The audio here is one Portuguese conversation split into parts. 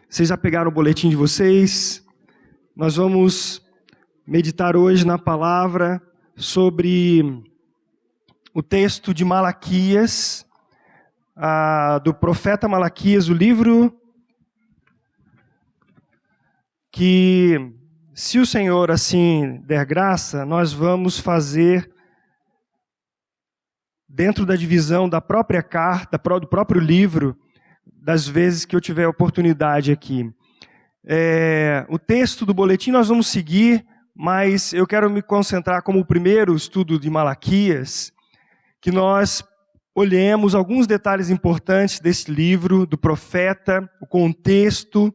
Vocês já pegaram o boletim de vocês? Nós vamos meditar hoje na palavra sobre o texto de Malaquias, do profeta Malaquias, o livro que, se o Senhor assim der graça, nós vamos fazer dentro da divisão da própria carta, do próprio livro, das vezes que eu tiver oportunidade aqui. O texto do boletim nós vamos seguir, mas eu quero me concentrar como o primeiro estudo de Malaquias, que nós olhemos alguns detalhes importantes desse livro, do profeta, o contexto.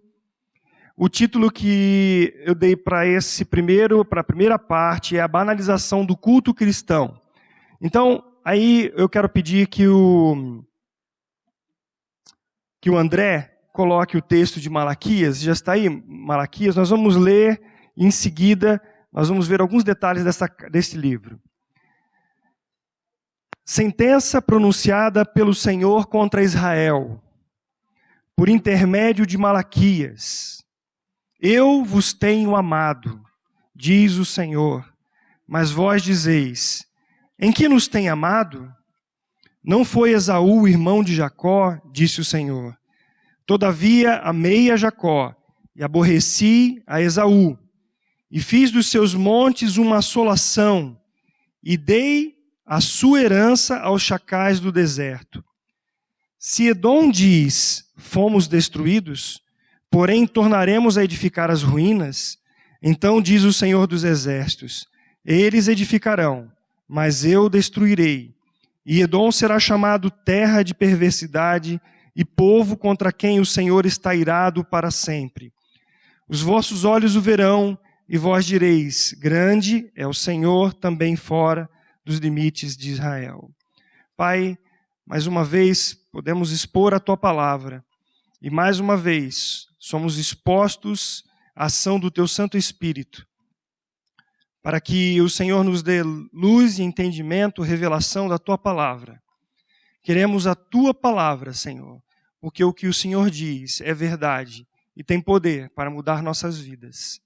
O título que eu dei para a primeira parte é a banalização do culto cristão. Então, aí eu quero pedir que o André coloque o texto de Malaquias. Já está aí, Malaquias? Nós vamos ler e em seguida nós vamos ver alguns detalhes desse livro. Sentença pronunciada pelo Senhor contra Israel, por intermédio de Malaquias. Eu vos tenho amado, diz o Senhor, mas vós dizeis, em que nos tem amado? Não foi Esaú, irmão de Jacó, disse o Senhor. Todavia amei a Jacó e aborreci a Esaú, e fiz dos seus montes uma assolação, e dei a sua herança aos chacais do deserto. Se Edom diz, fomos destruídos, porém tornaremos a edificar as ruínas, então diz o Senhor dos Exércitos, eles edificarão, mas eu destruirei. E Edom será chamado terra de perversidade e povo contra quem o Senhor está irado para sempre. Os vossos olhos o verão e vós direis, grande é o Senhor também fora dos limites de Israel. Pai, mais uma vez podemos expor a Tua palavra e mais uma vez somos expostos à ação do Teu Santo Espírito, para que o Senhor nos dê luz e entendimento, revelação da Tua palavra. Queremos a Tua palavra, Senhor, porque o que o Senhor diz é verdade e tem poder para mudar nossas vidas.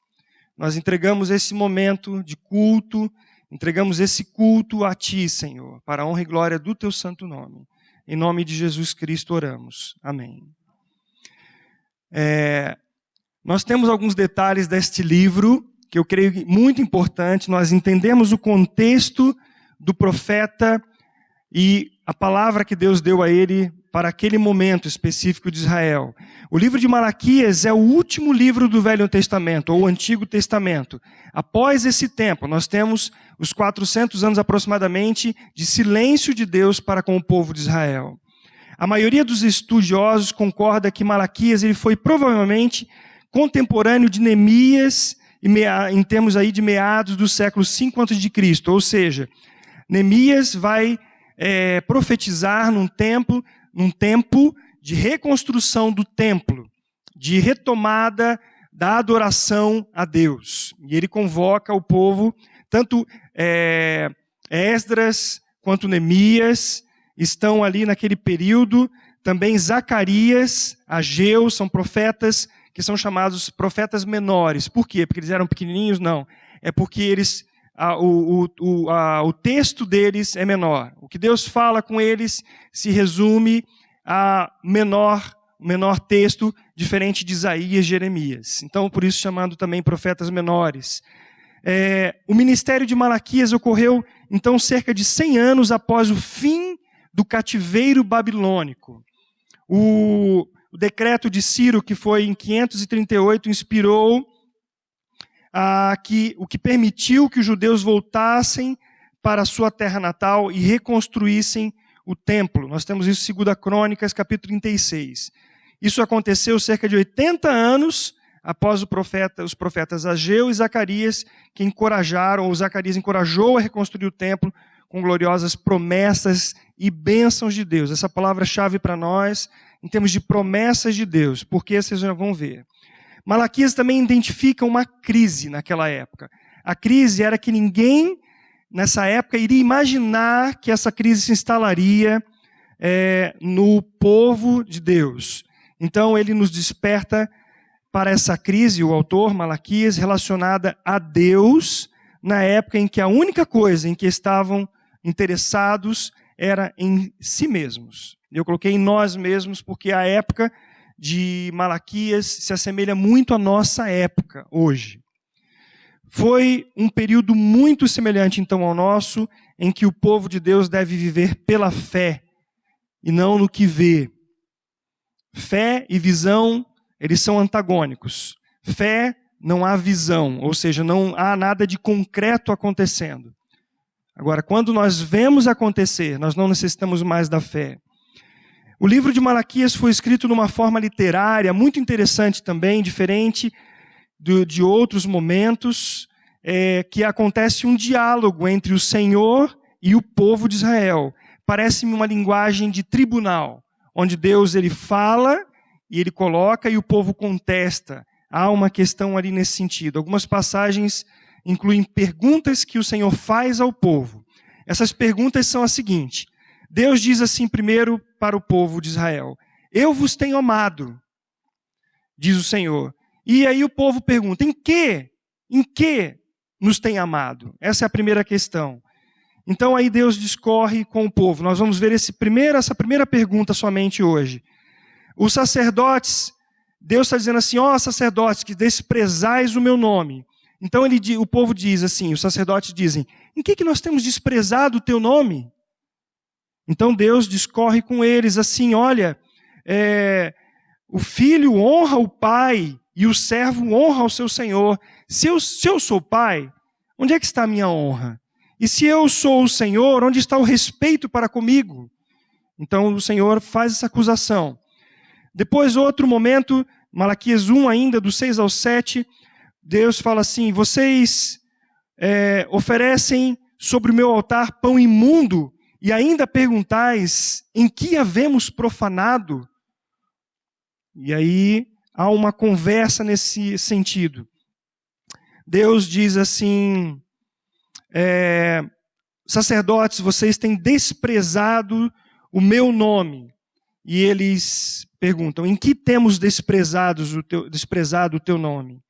Nós entregamos esse momento de culto, entregamos esse culto a Ti, Senhor, para a honra e glória do Teu santo nome. Em nome de Jesus Cristo oramos. Amém. Nós temos alguns detalhes deste livro, que eu creio muito importante, nós entendemos o contexto do profeta e a palavra que Deus deu a ele para aquele momento específico de Israel. O livro de Malaquias é o último livro do Velho Testamento, ou Antigo Testamento. Após esse tempo, nós temos os 400 anos aproximadamente de silêncio de Deus para com o povo de Israel. A maioria dos estudiosos concorda que Malaquias ele foi provavelmente contemporâneo de Neemias, em termos aí de meados do século 5 a.C., ou seja, Neemias vai profetizar num tempo de reconstrução do templo, de retomada da adoração a Deus. E ele convoca o povo, tanto Esdras quanto Neemias estão ali naquele período, também Zacarias, Ageu, são profetas que são chamados profetas menores. Por quê? Porque eles eram pequenininhos? Não. É porque o texto deles é menor. O que Deus fala com eles se resume a menor texto, diferente de Isaías e Jeremias. Então, por isso chamando também profetas menores. O ministério de Malaquias ocorreu, então, cerca de 100 anos após o fim do cativeiro babilônico. O decreto de Ciro, que foi em 538, inspirou o que permitiu que os judeus voltassem para a sua terra natal e reconstruíssem o templo. Nós temos isso em 2 Crônicas, capítulo 36. Isso aconteceu cerca de 80 anos após os profetas Ageu e Zacarias, que Zacarias encorajou a reconstruir o templo com gloriosas promessas e bênçãos de Deus. Essa palavra-chave para nós, em termos de promessas de Deus, porque vocês já vão ver. Malaquias também identifica uma crise naquela época. A crise era que ninguém, nessa época, iria imaginar que essa crise se instalaria no povo de Deus. Então ele nos desperta para essa crise, o autor Malaquias, relacionada a Deus, na época em que a única coisa em que estavam interessados era em si mesmos. Eu coloquei em nós mesmos porque a época de Malaquias se assemelha muito à nossa época hoje. Foi um período muito semelhante então ao nosso, em que o povo de Deus deve viver pela fé e não no que vê. Fé e visão, eles são antagônicos. Fé, não há visão, ou seja, não há nada de concreto acontecendo. Agora, quando nós vemos acontecer, nós não necessitamos mais da fé. O livro de Malaquias foi escrito numa forma literária, muito interessante também, diferente de outros momentos, que acontece um diálogo entre o Senhor e o povo de Israel. Parece-me uma linguagem de tribunal, onde Deus ele fala e ele coloca e o povo contesta. Há uma questão ali nesse sentido. Algumas passagens incluem perguntas que o Senhor faz ao povo. Essas perguntas são as seguintes. Deus diz assim primeiro para o povo de Israel: eu vos tenho amado, diz o Senhor. E aí o povo pergunta: em que nos tem amado? Essa é a primeira questão. Então aí Deus discorre com o povo. Nós vamos ver essa primeira pergunta somente hoje. Os sacerdotes, Deus está dizendo assim: ó sacerdotes, que desprezais o meu nome. Então o povo diz assim, os sacerdotes dizem: em que nós temos desprezado o teu nome? Então Deus discorre com eles assim: olha, o filho honra o pai e o servo honra o seu senhor. Se eu sou pai, onde é que está a minha honra? E se eu sou o Senhor, onde está o respeito para comigo? Então o Senhor faz essa acusação. Depois, outro momento, Malaquias 1 ainda, do 6 ao 7, Deus fala assim: vocês oferecem sobre o meu altar pão imundo e ainda perguntais em que havemos profanado? E aí há uma conversa nesse sentido. Deus diz assim: sacerdotes, vocês têm desprezado o meu nome. E eles perguntam: em que temos desprezado o teu nome?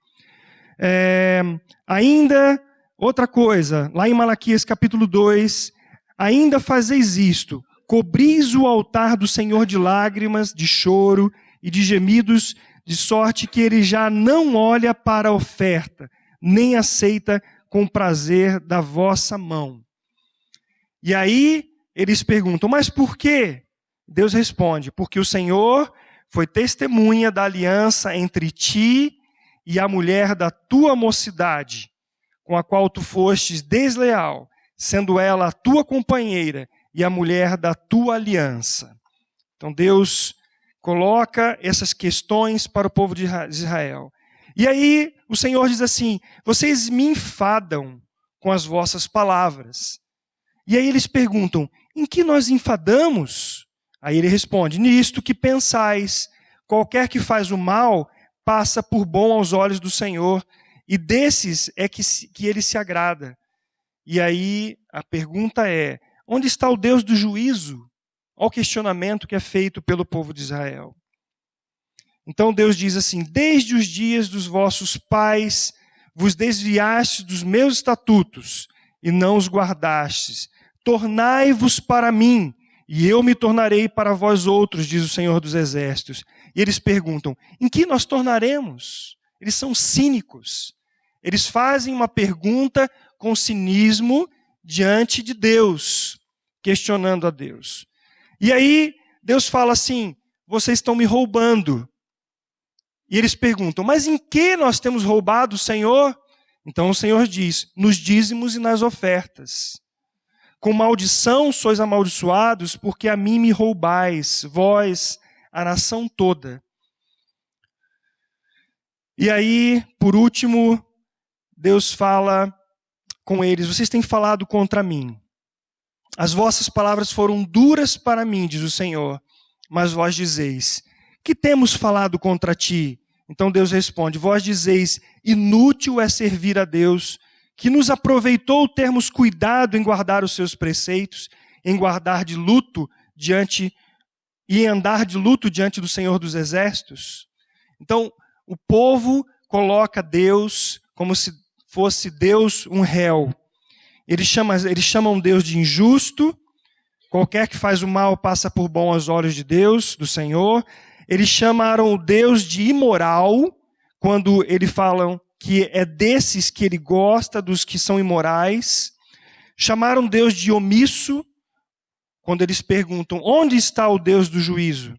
Ainda, outra coisa, lá em Malaquias capítulo 2, ainda fazeis isto: cobris o altar do Senhor de lágrimas, de choro e de gemidos, de sorte que ele já não olha para a oferta, nem aceita com prazer da vossa mão. E aí eles perguntam: mas por quê? Deus responde: porque o Senhor foi testemunha da aliança entre ti e a mulher da tua mocidade, com a qual tu fostes desleal, sendo ela a tua companheira e a mulher da tua aliança. Então Deus coloca essas questões para o povo de Israel. E aí o Senhor diz assim: vocês me enfadam com as vossas palavras. E aí eles perguntam: em que nós enfadamos? Aí ele responde: nisto que pensais, qualquer que faz o mal passa por bom aos olhos do Senhor, e desses é que ele se agrada. E aí a pergunta é: onde está o Deus do juízo? Olha o questionamento que é feito pelo povo de Israel. Então Deus diz assim: desde os dias dos vossos pais vos desviastes dos meus estatutos e não os guardastes. Tornai-vos para mim, e eu me tornarei para vós outros, diz o Senhor dos Exércitos. E eles perguntam: em que nós tornaremos? Eles são cínicos. Eles fazem uma pergunta com cinismo diante de Deus, questionando a Deus. E aí Deus fala assim: vocês estão me roubando. E eles perguntam: mas em que nós temos roubado o Senhor? Então o Senhor diz: nos dízimos e nas ofertas. Com maldição sois amaldiçoados, porque a mim me roubais, vós, a nação toda. E aí, por último, Deus fala com eles: vocês têm falado contra mim. As vossas palavras foram duras para mim, diz o Senhor, mas vós dizeis: que temos falado contra ti? Então Deus responde: vós dizeis: inútil é servir a Deus, que nos aproveitou termos cuidado em guardar os seus preceitos, em guardar de luto diante e andar de luto diante do Senhor dos Exércitos. Então, o povo coloca Deus como se fosse Deus um réu. Eles chamam Deus de injusto. Qualquer que faz o mal passa por bom aos olhos de Deus, do Senhor. Eles chamaram o Deus de imoral, quando eles falam que é desses que ele gosta, dos que são imorais. Chamaram Deus de omisso, quando eles perguntam, onde está o Deus do juízo?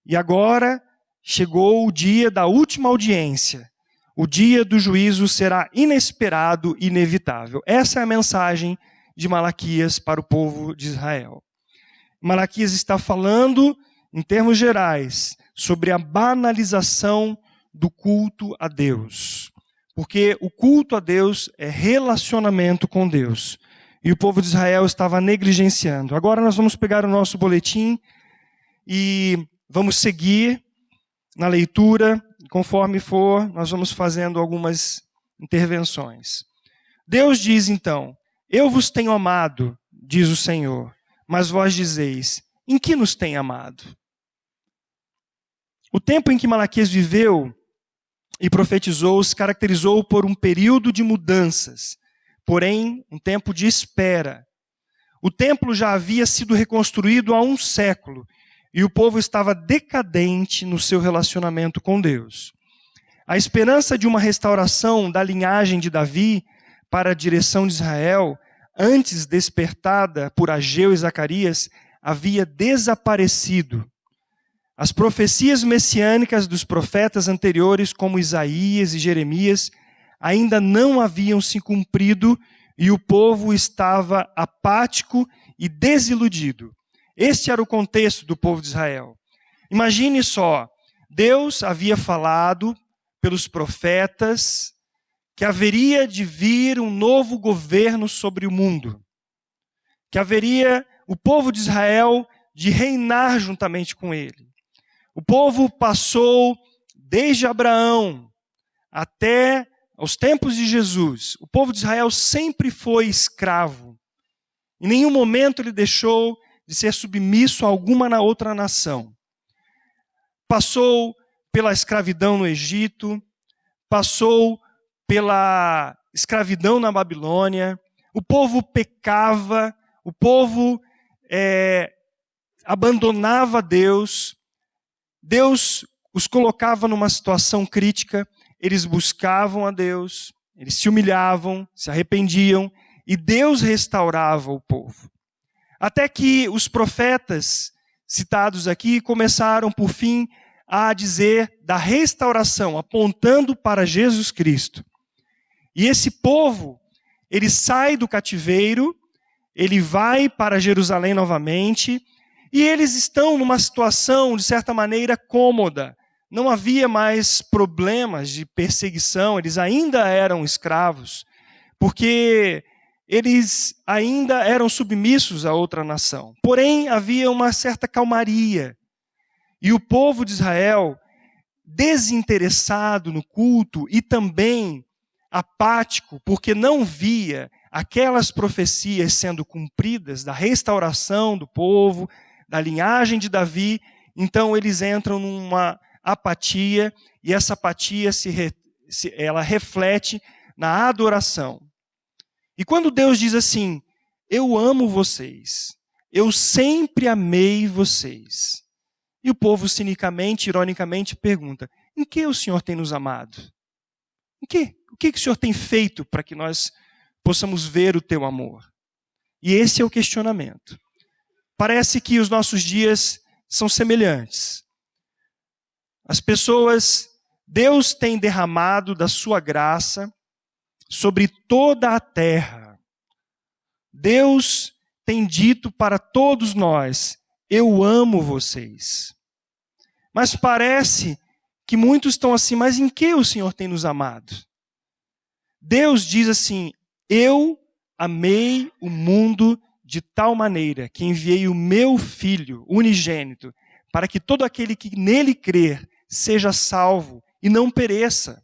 E agora chegou o dia da última audiência. O dia do juízo será inesperado e inevitável. Essa é a mensagem de Malaquias para o povo de Israel. Malaquias está falando, em termos gerais, sobre a banalização do culto a Deus. Porque o culto a Deus é relacionamento com Deus. E o povo de Israel estava negligenciando. Agora nós vamos pegar o nosso boletim e vamos seguir na leitura. Conforme for, nós vamos fazendo algumas intervenções. Deus diz então, eu vos tenho amado, diz o Senhor, mas vós dizeis, em que nos tem amado? O tempo em que Malaquias viveu e profetizou se caracterizou por um período de mudanças, porém um tempo de espera. O templo já havia sido reconstruído há um século e o povo estava decadente no seu relacionamento com Deus. A esperança de uma restauração da linhagem de Davi para a direção de Israel, antes despertada por Ageu e Zacarias, havia desaparecido. As profecias messiânicas dos profetas anteriores, como Isaías e Jeremias, ainda não haviam se cumprido e o povo estava apático e desiludido. Este era o contexto do povo de Israel. Imagine só, Deus havia falado pelos profetas que haveria de vir um novo governo sobre o mundo, que haveria o povo de Israel de reinar juntamente com ele. O povo passou desde Abraão até aos tempos de Jesus. O povo de Israel sempre foi escravo. Em nenhum momento ele deixou de ser submisso a alguma outra nação. Passou pela escravidão no Egito, passou pela escravidão na Babilônia, o povo pecava, o povo abandonava Deus, Deus os colocava numa situação crítica, eles buscavam a Deus, eles se humilhavam, se arrependiam, e Deus restaurava o povo. Até que os profetas citados aqui começaram, por fim, a dizer da restauração, apontando para Jesus Cristo. E esse povo, ele sai do cativeiro, ele vai para Jerusalém novamente, e eles estão numa situação, de certa maneira, cômoda. Não havia mais problemas de perseguição, eles ainda eram escravos, porque eles ainda eram submissos a outra nação. Porém, havia uma certa calmaria. E o povo de Israel, desinteressado no culto e também apático, porque não via aquelas profecias sendo cumpridas da restauração do povo, da linhagem de Davi, então eles entram numa apatia, e essa apatia ela reflete na adoração. E quando Deus diz assim, eu amo vocês, eu sempre amei vocês, e o povo cinicamente, ironicamente pergunta, em que o Senhor tem nos amado? Em que? O que o Senhor tem feito para que nós possamos ver o teu amor? E esse é o questionamento. Parece que os nossos dias são semelhantes. As pessoas, Deus tem derramado da sua graça sobre toda a terra. Deus tem dito para todos nós, eu amo vocês. Mas parece que muitos estão assim, mas em que o Senhor tem nos amado? Deus diz assim, eu amei o mundo de tal maneira que enviei o meu Filho unigênito, para que todo aquele que nele crer seja salvo e não pereça.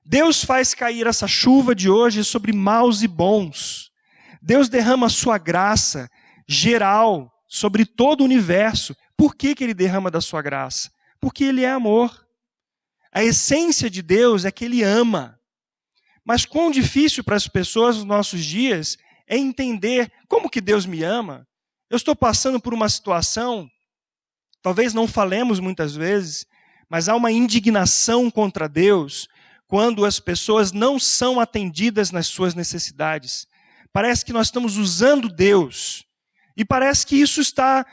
Deus faz cair essa chuva de hoje sobre maus e bons. Deus derrama a sua graça geral sobre todo o universo Por que Ele derrama da sua graça? Porque Ele é amor. A essência de Deus é que Ele ama. Mas quão difícil para as pessoas nos nossos dias é entender como que Deus me ama. Eu estou passando por uma situação, talvez não falemos muitas vezes, mas há uma indignação contra Deus quando as pessoas não são atendidas nas suas necessidades. Parece que nós estamos usando Deus. E parece que isso está,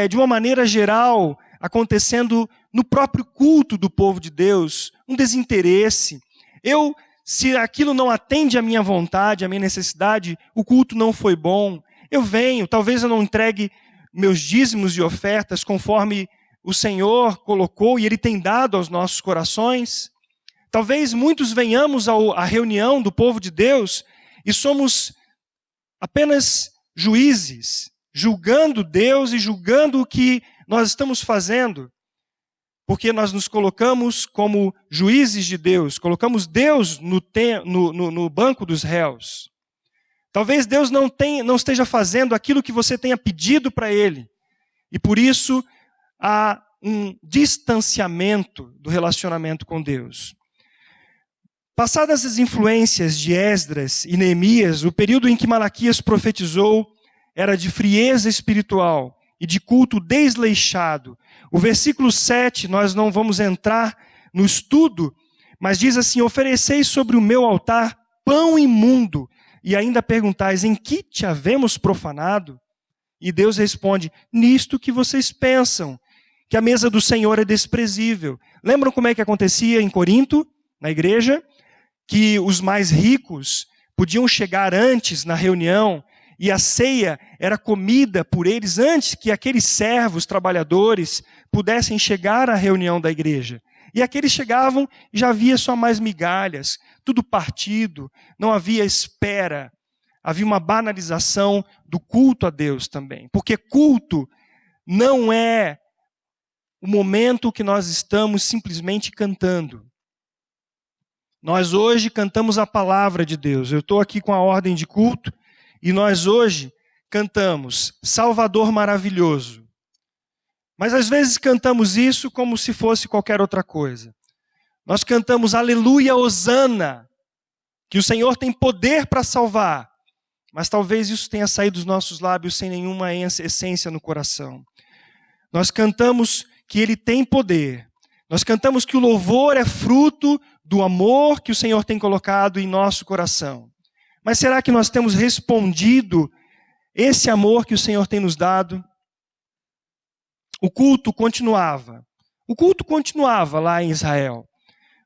de uma maneira geral, acontecendo no próprio culto do povo de Deus. Um desinteresse. Se aquilo não atende à minha vontade, à minha necessidade, o culto não foi bom. Eu venho, talvez eu não entregue meus dízimos e ofertas conforme o Senhor colocou e Ele tem dado aos nossos corações. Talvez muitos venhamos à reunião do povo de Deus e somos apenas juízes, julgando Deus e julgando o que nós estamos fazendo, porque nós nos colocamos como juízes de Deus, colocamos Deus no banco dos réus. Talvez Deus não esteja fazendo aquilo que você tenha pedido para Ele, e por isso há um distanciamento do relacionamento com Deus. Passadas as influências de Esdras e Neemias, o período em que Malaquias profetizou era de frieza espiritual e de culto desleixado. O versículo 7, nós não vamos entrar no estudo, mas diz assim: ofereceis sobre o meu altar pão imundo, e ainda perguntais, em que te havemos profanado? E Deus responde, nisto que vocês pensam, que a mesa do Senhor é desprezível. Lembram como é que acontecia em Corinto, na igreja? Que os mais ricos podiam chegar antes na reunião e a ceia era comida por eles antes que aqueles servos, trabalhadores, pudessem chegar à reunião da igreja. E aqueles chegavam e já havia só mais migalhas, tudo partido, não havia espera. Havia uma banalização do culto a Deus também. Porque culto não é o momento que nós estamos simplesmente cantando. Nós hoje cantamos a palavra de Deus. Eu estou aqui com a ordem de culto e nós hoje cantamos Salvador maravilhoso. Mas às vezes cantamos isso como se fosse qualquer outra coisa. Nós cantamos Aleluia, Hosana, que o Senhor tem poder para salvar. Mas talvez isso tenha saído dos nossos lábios sem nenhuma essência no coração. Nós cantamos que Ele tem poder. Nós cantamos que o louvor é fruto do amor que o Senhor tem colocado em nosso coração. Mas será que nós temos respondido esse amor que o Senhor tem nos dado? O culto continuava. O culto continuava lá em Israel.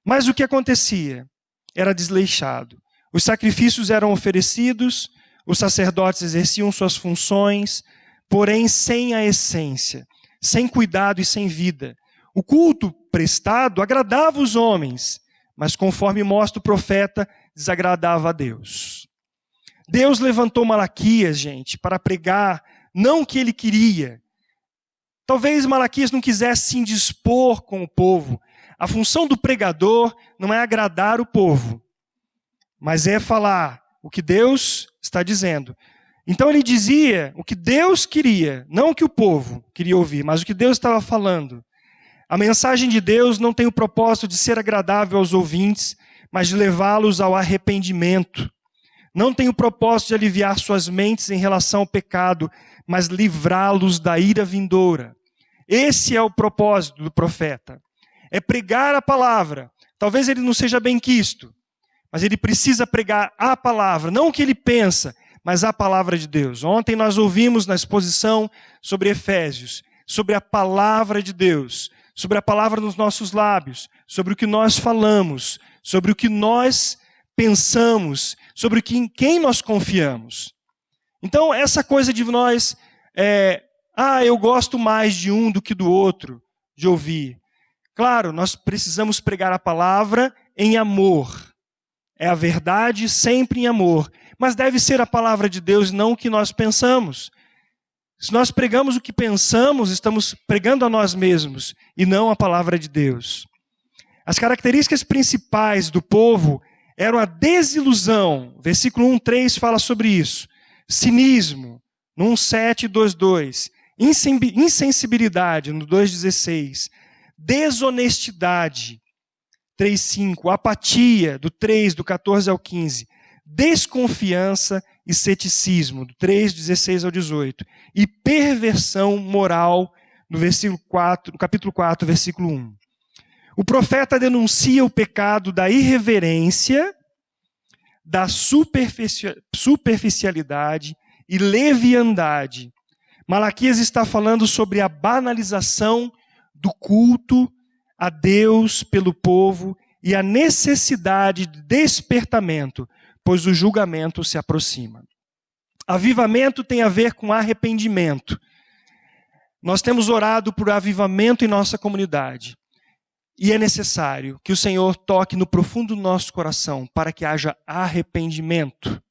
Mas o que acontecia? Era desleixado. Os sacrifícios eram oferecidos, os sacerdotes exerciam suas funções, porém sem a essência, sem cuidado e sem vida. O culto prestado agradava os homens, mas conforme mostra o profeta, desagradava a Deus. Deus levantou Malaquias, gente, para pregar não o que ele queria. Talvez Malaquias não quisesse se indispor com o povo. A função do pregador não é agradar o povo, mas é falar o que Deus está dizendo. Então ele dizia o que Deus queria, não o que o povo queria ouvir, mas o que Deus estava falando. A mensagem de Deus não tem o propósito de ser agradável aos ouvintes, mas de levá-los ao arrependimento. Não tem o propósito de aliviar suas mentes em relação ao pecado, mas livrá-los da ira vindoura. Esse é o propósito do profeta. É pregar a palavra. Talvez ele não seja benquisto, mas ele precisa pregar a palavra, não o que ele pensa, mas a palavra de Deus. Ontem nós ouvimos na exposição sobre Efésios, sobre a palavra de Deus, sobre a palavra nos nossos lábios, sobre o que nós falamos, sobre o que nós pensamos, sobre em quem nós confiamos. Então, essa coisa de nós, eu gosto mais de um do que do outro, de ouvir. Claro, nós precisamos pregar a palavra em amor. É a verdade sempre em amor. Mas deve ser a palavra de Deus, não o que nós pensamos. Se nós pregamos o que pensamos, estamos pregando a nós mesmos e não a palavra de Deus. As características principais do povo eram a desilusão. Versículo 1:3 fala sobre isso. Cinismo, no 1:7, 2:2. insensibilidade, no 2,16, desonestidade, 3,5, apatia, do 3, do 14 ao 15, desconfiança e ceticismo, do 3,16 ao 18, e perversão moral, no capítulo 4, versículo 1. O profeta denuncia o pecado da irreverência, da superficialidade e leviandade. Malaquias está falando sobre a banalização do culto a Deus pelo povo e a necessidade de despertamento, pois o julgamento se aproxima. Avivamento tem a ver com arrependimento. Nós temos orado por avivamento em nossa comunidade. E é necessário que o Senhor toque no profundo do nosso coração para que haja arrependimento.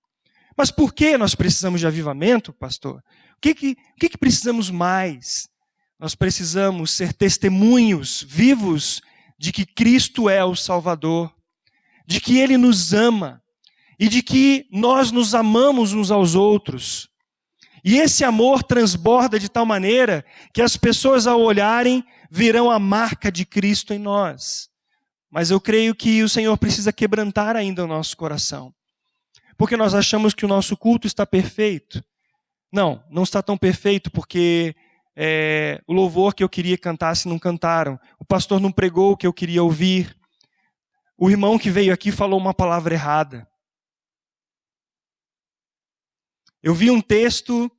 Mas por que nós precisamos de avivamento, pastor? O que precisamos mais? Nós precisamos ser testemunhos vivos de que Cristo é o Salvador, de que Ele nos ama e de que nós nos amamos uns aos outros. E esse amor transborda de tal maneira que as pessoas, ao olharem, verão a marca de Cristo em nós. Mas eu creio que o Senhor precisa quebrantar ainda o nosso coração. Porque nós achamos que o nosso culto está perfeito. Não está tão perfeito porque o louvor que eu queria cantasse não cantaram. O pastor não pregou o que eu queria ouvir. O irmão que veio aqui falou uma palavra errada. Eu vi um texto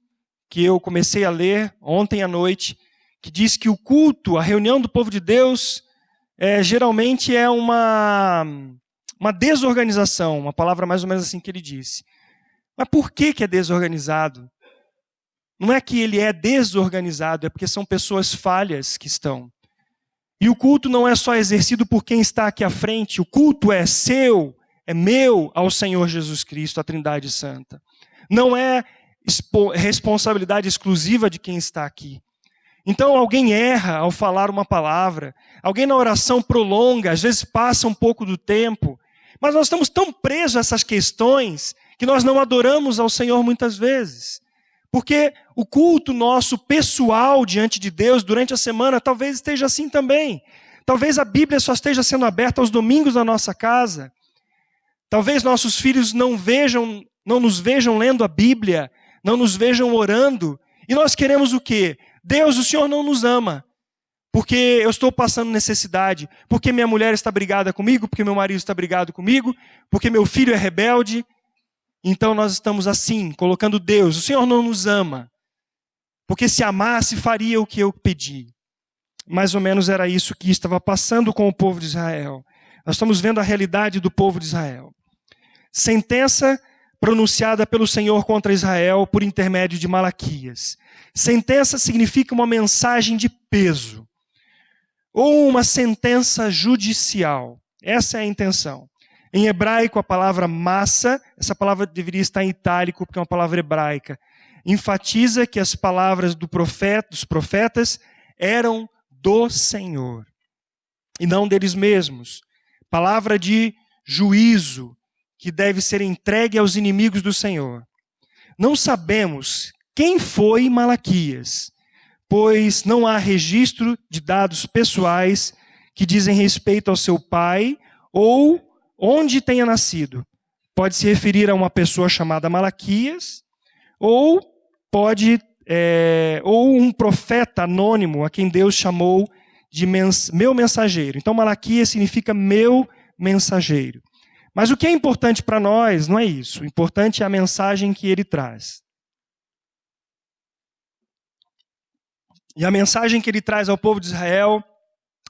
que eu comecei a ler ontem à noite, que diz que o culto, a reunião do povo de Deus, geralmente é uma desorganização, uma palavra mais ou menos assim que ele disse. Mas por que é desorganizado? Não é que ele é desorganizado, é porque são pessoas falhas que estão. E o culto não é só exercido por quem está aqui à frente, o culto é seu, é meu ao Senhor Jesus Cristo, a Trindade Santa. Não é responsabilidade exclusiva de quem está aqui. Então alguém erra ao falar uma palavra, alguém na oração prolonga, às vezes passa um pouco do tempo, mas nós estamos tão presos a essas questões que nós não adoramos ao Senhor muitas vezes. Porque o culto nosso pessoal diante de Deus durante a semana talvez esteja assim também. Talvez a Bíblia só esteja sendo aberta aos domingos na nossa casa. Talvez nossos filhos não nos vejam lendo a Bíblia, não nos vejam orando. E nós queremos o quê? Deus, o Senhor não nos ama, porque eu estou passando necessidade, porque minha mulher está brigada comigo, porque meu marido está brigado comigo, porque meu filho é rebelde. Então nós estamos assim, colocando Deus, o Senhor não nos ama, porque se amasse faria o que eu pedi. Mais ou menos era isso que estava passando com o povo de Israel. Nós estamos vendo a realidade do povo de Israel. Sentença pronunciada pelo Senhor contra Israel por intermédio de Malaquias. Sentença significa uma mensagem de peso, ou uma sentença judicial. Essa é a intenção. Em hebraico, a palavra massa, essa palavra deveria estar em itálico, porque é uma palavra hebraica, enfatiza que as palavras dos profetas eram do Senhor, e não deles mesmos. Palavra de juízo, que deve ser entregue aos inimigos do Senhor. Não sabemos quem foi Malaquias, pois não há registro de dados pessoais que dizem respeito ao seu pai ou onde tenha nascido. Pode se referir a uma pessoa chamada Malaquias, ou um profeta anônimo a quem Deus chamou de meu mensageiro. Então Malaquias significa meu mensageiro. Mas o que é importante para nós não é isso. O importante é a mensagem que ele traz. E a mensagem que ele traz ao povo de Israel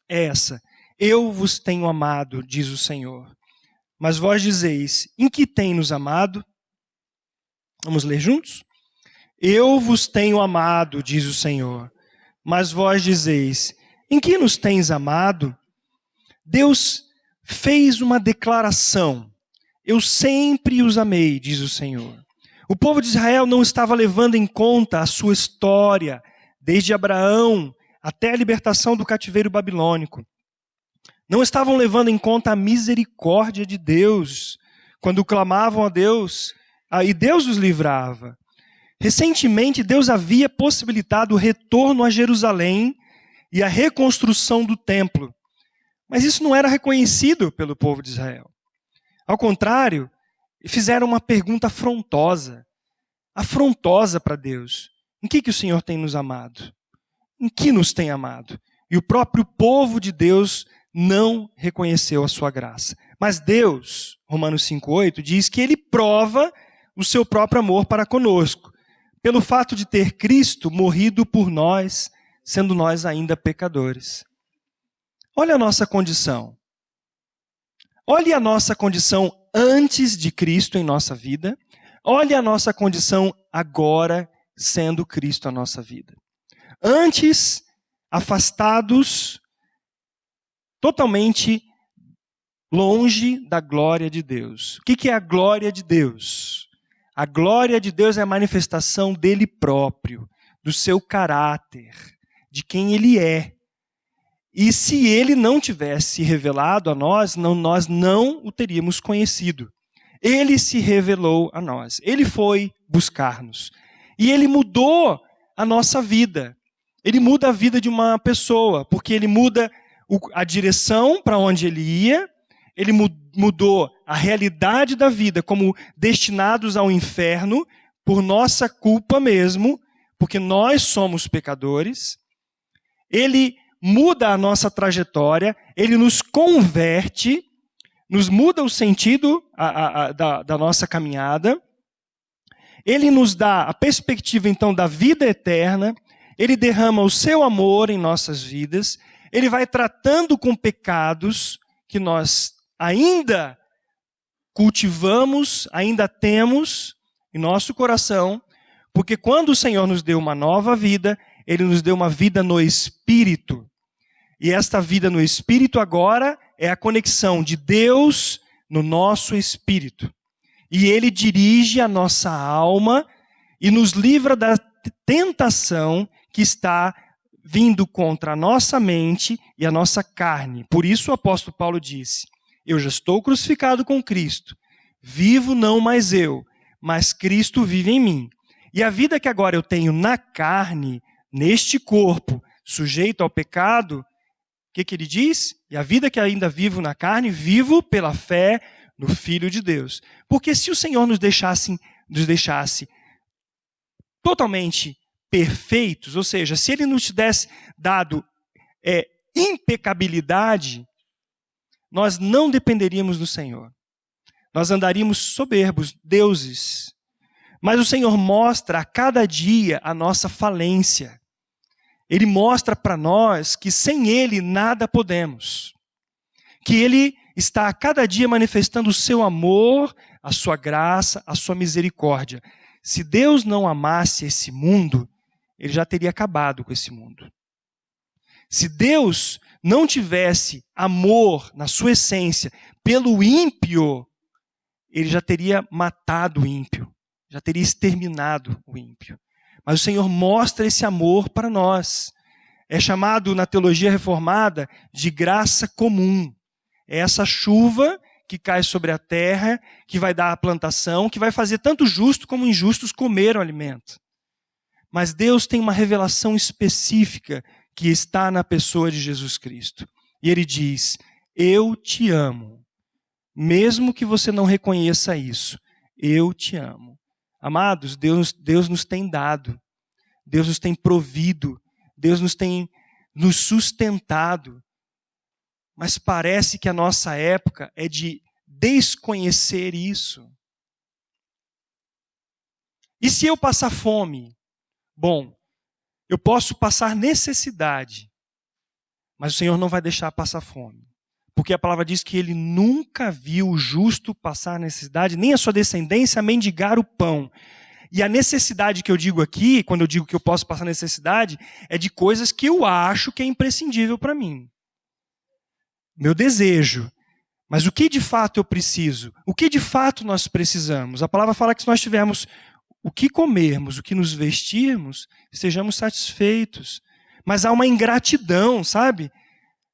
é essa: eu vos tenho amado, diz o Senhor. Mas vós dizeis, em que tem nos amado? Vamos ler juntos? Eu vos tenho amado, diz o Senhor. Mas vós dizeis, em que nos tens amado? Deus fez uma declaração. Eu sempre os amei, diz o Senhor. O povo de Israel não estava levando em conta a sua história, desde Abraão até a libertação do cativeiro babilônico. Não estavam levando em conta a misericórdia de Deus, quando clamavam a Deus, e Deus os livrava. Recentemente, Deus havia possibilitado o retorno a Jerusalém e a reconstrução do templo. Mas isso não era reconhecido pelo povo de Israel. Ao contrário, fizeram uma pergunta afrontosa para Deus. Em que o Senhor tem nos amado? Em que nos tem amado? E o próprio povo de Deus não reconheceu a sua graça. Mas Deus, Romanos 5,8, diz que Ele prova o seu próprio amor para conosco, pelo fato de ter Cristo morrido por nós, sendo nós ainda pecadores. Olha a nossa condição. Olhe a nossa condição antes de Cristo em nossa vida. Olhe a nossa condição agora, sendo Cristo a nossa vida. Antes, afastados, totalmente longe da glória de Deus. O que é a glória de Deus? A glória de Deus é a manifestação dele próprio, do seu caráter, de quem ele é. E se ele não tivesse revelado a nós, nós não o teríamos conhecido. Ele se revelou a nós. Ele foi buscar-nos. E ele mudou a nossa vida. Ele muda a vida de uma pessoa, porque ele muda a direção para onde ele ia, ele mudou a realidade da vida como destinados ao inferno, por nossa culpa mesmo, porque nós somos pecadores. Ele muda a nossa trajetória, ele nos converte, nos muda o sentido da nossa caminhada. Ele nos dá a perspectiva, então, da vida eterna. Ele derrama o seu amor em nossas vidas. Ele vai tratando com pecados que nós ainda cultivamos, ainda temos em nosso coração, porque quando o Senhor nos deu uma nova vida, Ele nos deu uma vida no Espírito. E esta vida no Espírito agora é a conexão de Deus no nosso Espírito. E Ele dirige a nossa alma e nos livra da tentação que está vindo contra a nossa mente e a nossa carne. Por isso o apóstolo Paulo disse: eu já estou crucificado com Cristo, vivo não mais eu, mas Cristo vive em mim. E a vida que agora eu tenho na carne, neste corpo, sujeito ao pecado, o que ele diz? E a vida que ainda vivo na carne, vivo pela fé no Filho de Deus. Porque se o Senhor nos deixasse totalmente perfeitos, ou seja, se Ele nos tivesse dado impecabilidade, nós não dependeríamos do Senhor. Nós andaríamos soberbos, deuses. Mas o Senhor mostra a cada dia a nossa falência. Ele mostra para nós que sem Ele nada podemos. Que Ele está a cada dia manifestando o seu amor, a sua graça, a sua misericórdia. Se Deus não amasse esse mundo, Ele já teria acabado com esse mundo. Se Deus não tivesse amor na sua essência pelo ímpio, Ele já teria matado o ímpio, já teria exterminado o ímpio. Mas o Senhor mostra esse amor para nós. É chamado na teologia reformada de graça comum. É essa chuva que cai sobre a terra, que vai dar a plantação, que vai fazer tanto justo como injustos comer o alimento. Mas Deus tem uma revelação específica que está na pessoa de Jesus Cristo. E Ele diz: eu te amo. Mesmo que você não reconheça isso, eu te amo. Amados, Deus nos tem dado, Deus nos tem provido, Deus nos tem nos sustentado. Mas parece que a nossa época é de desconhecer isso. E se eu passar fome? Bom, eu posso passar necessidade, mas o Senhor não vai deixar passar fome. Porque a palavra diz que Ele nunca viu o justo passar necessidade, nem a sua descendência mendigar o pão. E a necessidade que eu digo aqui, quando eu digo que eu posso passar necessidade, é de coisas que eu acho que é imprescindível para mim. Meu desejo. Mas o que de fato eu preciso? O que de fato nós precisamos? A palavra fala que se nós tivermos o que comermos, o que nos vestirmos, estejamos satisfeitos. Mas há uma ingratidão, sabe?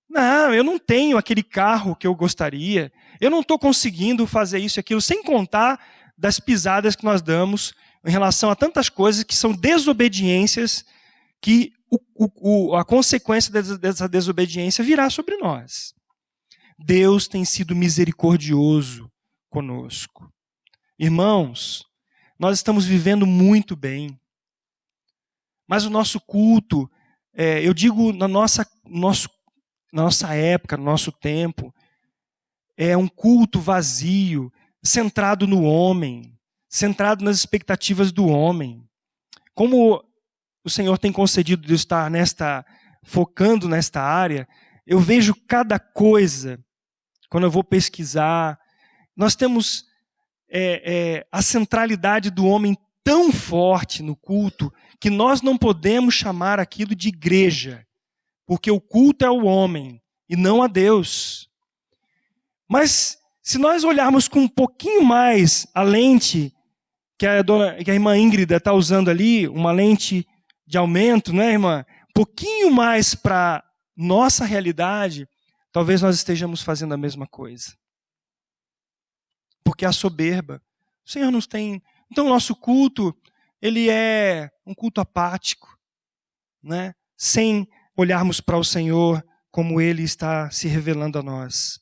Não, eu não tenho aquele carro que eu gostaria. Eu não estou conseguindo fazer isso e aquilo, sem contar das pisadas que nós damos em relação a tantas coisas que são desobediências, que a consequência dessa desobediência virá sobre nós. Deus tem sido misericordioso conosco. Irmãos, nós estamos vivendo muito bem. Mas o nosso culto, eu digo na nossa época, no nosso tempo, é um culto vazio, centrado no homem, centrado nas expectativas do homem. Como o Senhor tem concedido de estar focando nesta área, eu vejo cada coisa, quando eu vou pesquisar, nós temos a centralidade do homem tão forte no culto, que nós não podemos chamar aquilo de igreja, porque o culto é o homem e não a Deus. Mas se nós olharmos com um pouquinho mais a lente que a irmã Ingrid está usando ali, uma lente de aumento, não é, irmã? Um pouquinho mais para nossa realidade, talvez nós estejamos fazendo a mesma coisa. Porque a soberba, o Senhor nos tem... Então o nosso culto, ele é um culto apático, né? Sem olharmos para o Senhor como Ele está se revelando a nós.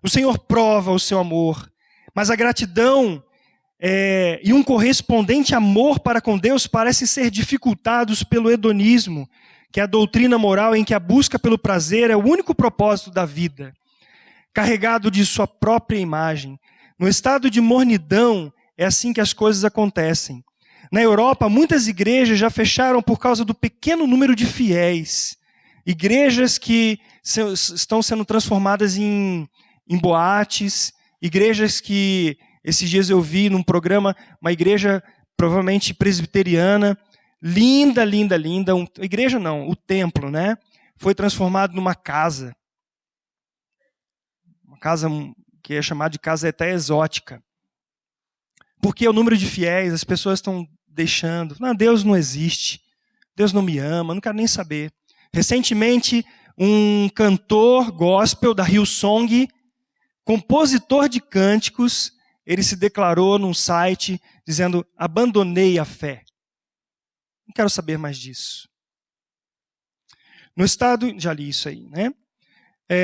O Senhor prova o seu amor, mas a gratidão e um correspondente amor para com Deus parecem ser dificultados pelo hedonismo, que é a doutrina moral em que a busca pelo prazer é o único propósito da vida. Carregado de sua própria imagem, no estado de mornidão, é assim que as coisas acontecem. Na Europa, muitas igrejas já fecharam por causa do pequeno número de fiéis. Igrejas que estão sendo transformadas em boates, igrejas que, esses dias eu vi num programa, uma igreja provavelmente presbiteriana, linda, linda, linda, igreja não, o templo, né? Foi transformado numa casa. Uma casa que é chamada de casa até exótica. Porque o número de fiéis, as pessoas estão deixando. Não, Deus não existe. Deus não me ama, não quero nem saber. Recentemente, um cantor gospel da Hillsong, compositor de cânticos, ele se declarou num site dizendo: abandonei a fé. Não quero saber mais disso. No estado, já li isso aí, né?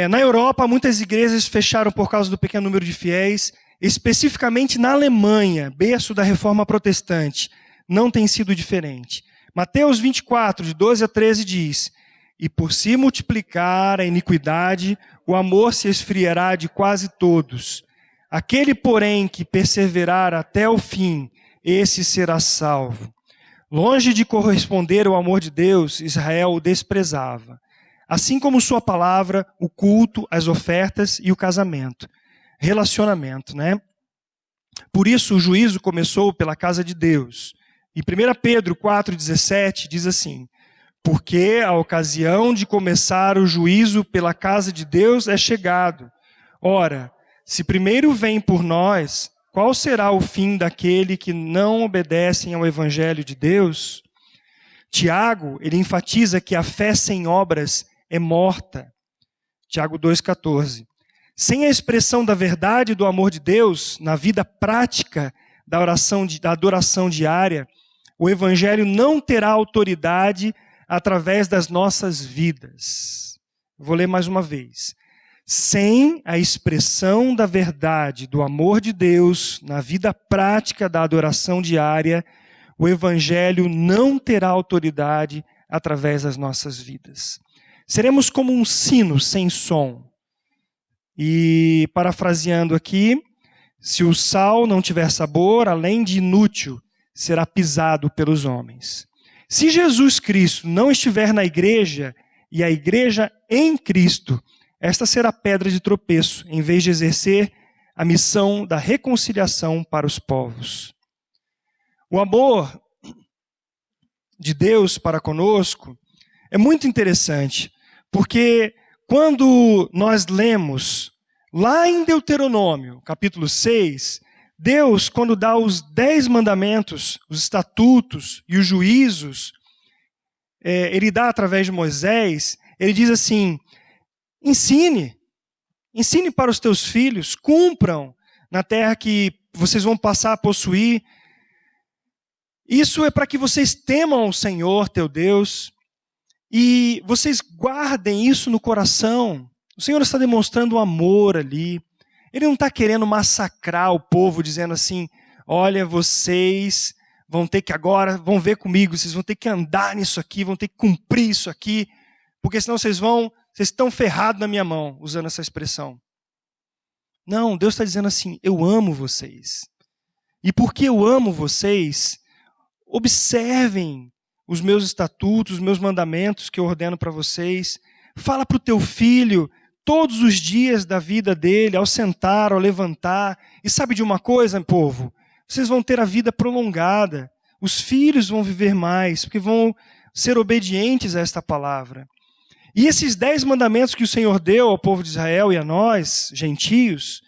Na Europa, muitas igrejas fecharam por causa do pequeno número de fiéis. Especificamente na Alemanha, berço da Reforma Protestante, não tem sido diferente. Mateus 24, de 12 a 13 diz: e por se multiplicar a iniquidade, o amor se esfriará de quase todos. Aquele, porém, que perseverar até o fim, esse será salvo. Longe de corresponder ao amor de Deus, Israel o desprezava. Assim como sua palavra, o culto, as ofertas e o casamento. Relacionamento, né? Por isso o juízo começou pela casa de Deus. E 1 Pedro 4,17 diz assim: porque a ocasião de começar o juízo pela casa de Deus é chegado. Ora, se primeiro vem por nós, qual será o fim daquele que não obedecem ao evangelho de Deus? Tiago, ele enfatiza que a fé sem obras é morta. Tiago 2,14. Sem a expressão da verdade e do amor de Deus, na vida prática da adoração diária, o evangelho não terá autoridade através das nossas vidas. Vou ler mais uma vez. Sem a expressão da verdade, do amor de Deus, na vida prática da adoração diária, o evangelho não terá autoridade através das nossas vidas. Seremos como um sino sem som. E, parafraseando aqui, se o sal não tiver sabor, além de inútil, será pisado pelos homens. Se Jesus Cristo não estiver na igreja, e a igreja em Cristo, esta será pedra de tropeço, em vez de exercer a missão da reconciliação para os povos. O amor de Deus para conosco é muito interessante, porque quando nós lemos lá em Deuteronômio, capítulo 6, Deus, quando dá os 10 mandamentos, os estatutos e os juízos, ele dá através de Moisés, ele diz assim: ensine para os teus filhos, cumpram na terra que vocês vão passar a possuir. Isso é para que vocês temam o Senhor, teu Deus, e vocês guardem isso no coração. O Senhor está demonstrando amor ali. Ele não está querendo massacrar o povo, dizendo assim, olha, vocês vão ter que agora, vão ver comigo, vocês vão ter que andar nisso aqui, vão ter que cumprir isso aqui, porque senão vocês estão ferrados na minha mão, usando essa expressão. Não, Deus está dizendo assim, eu amo vocês. E porque eu amo vocês, observem os meus estatutos, os meus mandamentos que eu ordeno para vocês. Fala para o teu filho todos os dias da vida dele, ao sentar, ao levantar. E sabe de uma coisa, povo? Vocês vão ter a vida prolongada. Os filhos vão viver mais, porque vão ser obedientes a esta palavra. E esses 10 mandamentos que o Senhor deu ao povo de Israel e a nós, gentios,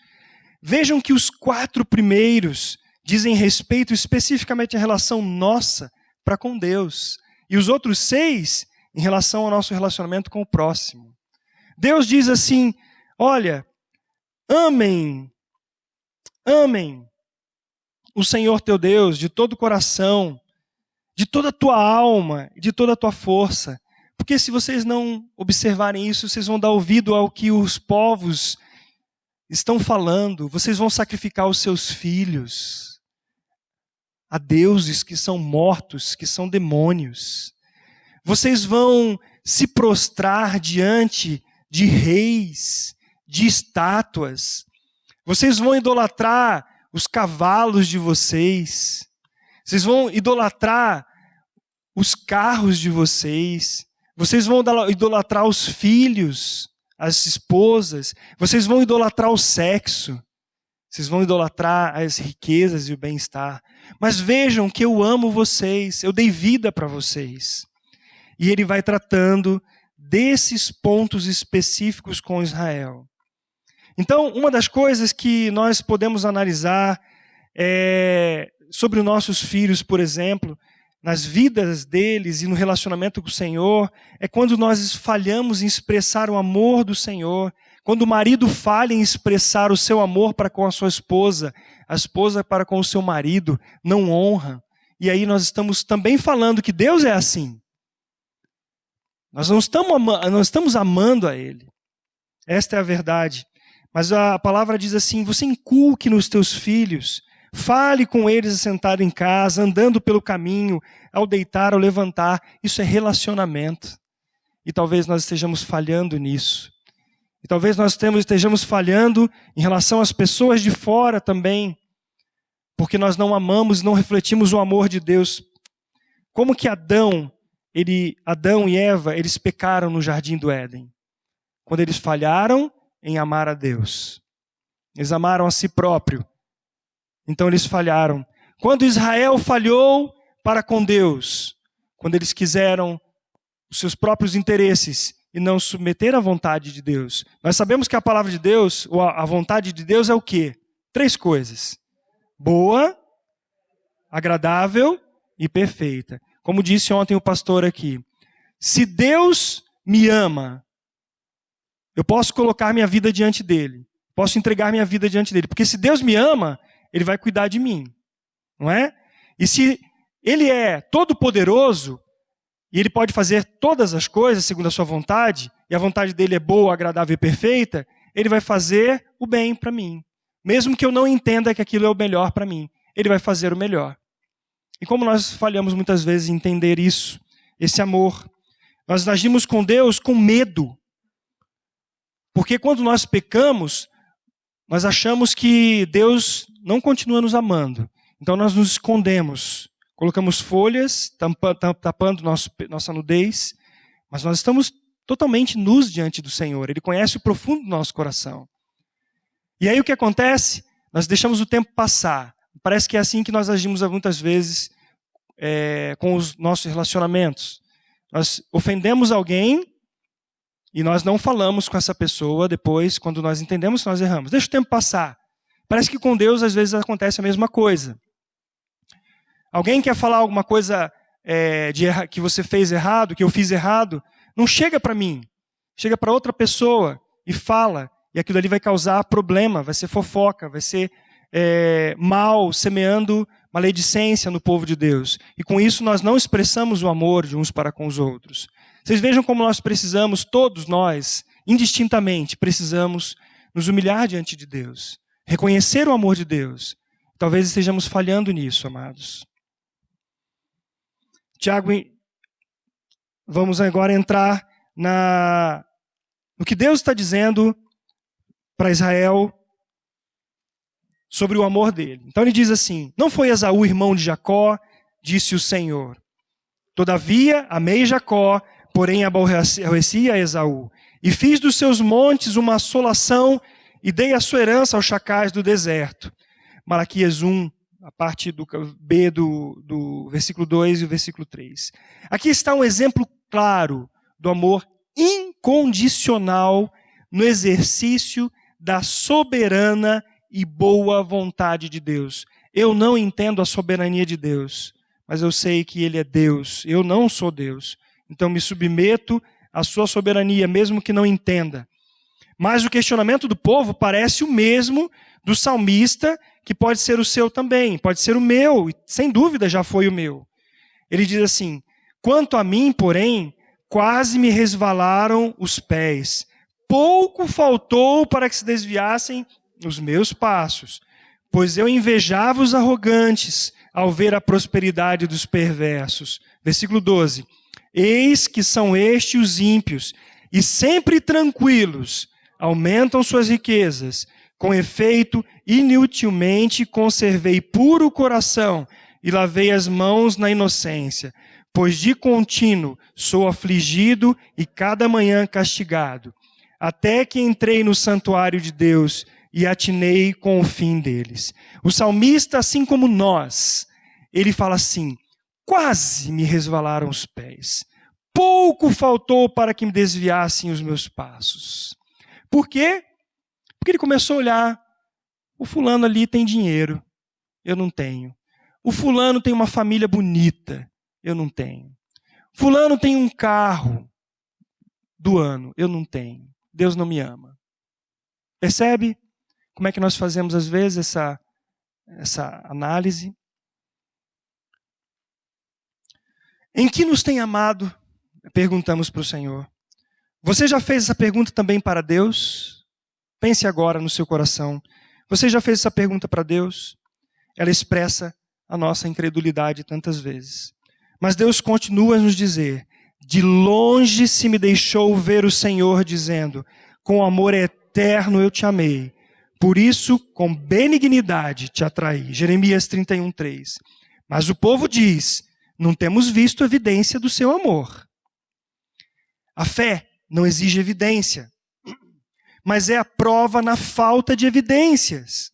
vejam que os 4 primeiros dizem respeito especificamente à relação nossa para com Deus. E os outros 6 em relação ao nosso relacionamento com o próximo. Deus diz assim, olha, amem o Senhor teu Deus de todo o coração, de toda a tua alma, de toda a tua força. Porque se vocês não observarem isso, vocês vão dar ouvido ao que os povos estão falando. Vocês vão sacrificar os seus filhos a deuses que são mortos, que são demônios. Vocês vão se prostrar diante de reis, de estátuas. Vocês vão idolatrar os cavalos de vocês. Vocês vão idolatrar os carros de vocês. Vocês vão idolatrar os filhos, as esposas. Vocês vão idolatrar o sexo. Vocês vão idolatrar as riquezas e o bem-estar. Mas vejam que eu amo vocês. Eu dei vida para vocês. E ele vai tratando desses pontos específicos com Israel. Então, uma das coisas que nós podemos analisar sobre os nossos filhos, por exemplo, nas vidas deles e no relacionamento com o Senhor, é quando nós falhamos em expressar o amor do Senhor, quando o marido falha em expressar o seu amor para com a sua esposa, a esposa para com o seu marido, não honra. E aí nós estamos também falando que Deus é assim. Nós não estamos amando a Ele. Esta é a verdade. Mas a palavra diz assim, você inculque nos teus filhos, fale com eles assentado em casa, andando pelo caminho, ao deitar, ao levantar. Isso é relacionamento. E talvez nós estejamos falhando nisso. E talvez nós estejamos falhando em relação às pessoas de fora também, porque nós não amamos, não refletimos o amor de Deus. Como que Adão e Eva, eles pecaram no jardim do Éden? Quando eles falharam em amar a Deus. Eles amaram a si próprio. Então eles falharam. Quando Israel falhou para com Deus, quando eles quiseram os seus próprios interesses e não submeter à vontade de Deus. Nós sabemos que a palavra de Deus, ou a vontade de Deus é o quê? 3 coisas. Boa, agradável e perfeita. Como disse ontem o pastor aqui, se Deus me ama, eu posso colocar minha vida diante dele. Posso entregar minha vida diante dele. Porque se Deus me ama, ele vai cuidar de mim. Não é? E se ele é todo poderoso, e ele pode fazer todas as coisas segundo a sua vontade, e a vontade dele é boa, agradável e perfeita, ele vai fazer o bem para mim. Mesmo que eu não entenda que aquilo é o melhor para mim, ele vai fazer o melhor. E como nós falhamos muitas vezes em entender isso, esse amor, nós agimos com Deus com medo. Porque quando nós pecamos, nós achamos que Deus não continua nos amando. Então nós nos escondemos, colocamos folhas, tapando nossa nudez, mas nós estamos totalmente nus diante do Senhor. Ele conhece o profundo do nosso coração. E aí o que acontece? Nós deixamos o tempo passar. Parece que é assim que nós agimos muitas vezes com os nossos relacionamentos. Nós ofendemos alguém e nós não falamos com essa pessoa depois, quando nós entendemos que nós erramos. Deixa o tempo passar. Parece que com Deus às vezes acontece a mesma coisa. Alguém quer falar alguma coisa que você fez errado, que eu fiz errado, não chega para mim. Chega para outra pessoa e fala. E aquilo ali vai causar problema, vai ser fofoca, vai ser mal, semeando maledicência no povo de Deus. E com isso nós não expressamos o amor de uns para com os outros. Vocês vejam como nós precisamos, todos nós, indistintamente, precisamos nos humilhar diante de Deus. Reconhecer o amor de Deus. Talvez estejamos falhando nisso, amados. Tiago, vamos agora entrar no que Deus está dizendo para Israel sobre o amor dele. Então ele diz assim: não foi Esaú irmão de Jacó, disse o Senhor. Todavia amei Jacó, porém aborreci a Esaú. E fiz dos seus montes uma assolação e dei a sua herança aos chacais do deserto. Malaquias 1, a parte do B do versículo 2 e o versículo 3. Aqui está um exemplo claro do amor incondicional no exercício da soberana e boa vontade de Deus. Eu não entendo a soberania de Deus, mas eu sei que Ele é Deus. Eu não sou Deus. Então me submeto à sua soberania, mesmo que não entenda. Mas o questionamento do povo parece o mesmo do salmista, que pode ser o seu também, pode ser o meu, e sem dúvida já foi o meu. Ele diz assim: quanto a mim, porém, quase me resvalaram os pés. Pouco faltou para que se desviassem os meus passos, pois eu invejava os arrogantes ao ver a prosperidade dos perversos. Versículo 12. Eis que são estes os ímpios, e sempre tranquilos, aumentam suas riquezas. Com efeito, inutilmente conservei puro o coração e lavei as mãos na inocência, pois de contínuo sou afligido e cada manhã castigado, até que entrei no santuário de Deus e atinei com o fim deles. O salmista, assim como nós, ele fala assim: quase me resvalaram os pés, pouco faltou para que me desviassem os meus passos. Por quê? Porque ele começou a olhar: o fulano ali tem dinheiro, eu não tenho. O fulano tem uma família bonita, eu não tenho. Fulano tem um carro do ano, eu não tenho. Deus não me ama. Percebe como é que nós fazemos às vezes essa análise? Em que nos tem amado? Perguntamos para o Senhor. Você já fez essa pergunta também para Deus? Pense agora no seu coração. Você já fez essa pergunta para Deus? Ela expressa a nossa incredulidade tantas vezes. Mas Deus continua a nos dizer: de longe se me deixou ver o Senhor, dizendo: com amor eterno eu te amei, por isso com benignidade te atraí. Jeremias 31:3. Mas o povo diz: não temos visto evidência do seu amor. A fé não exige evidência, mas é a prova na falta de evidências.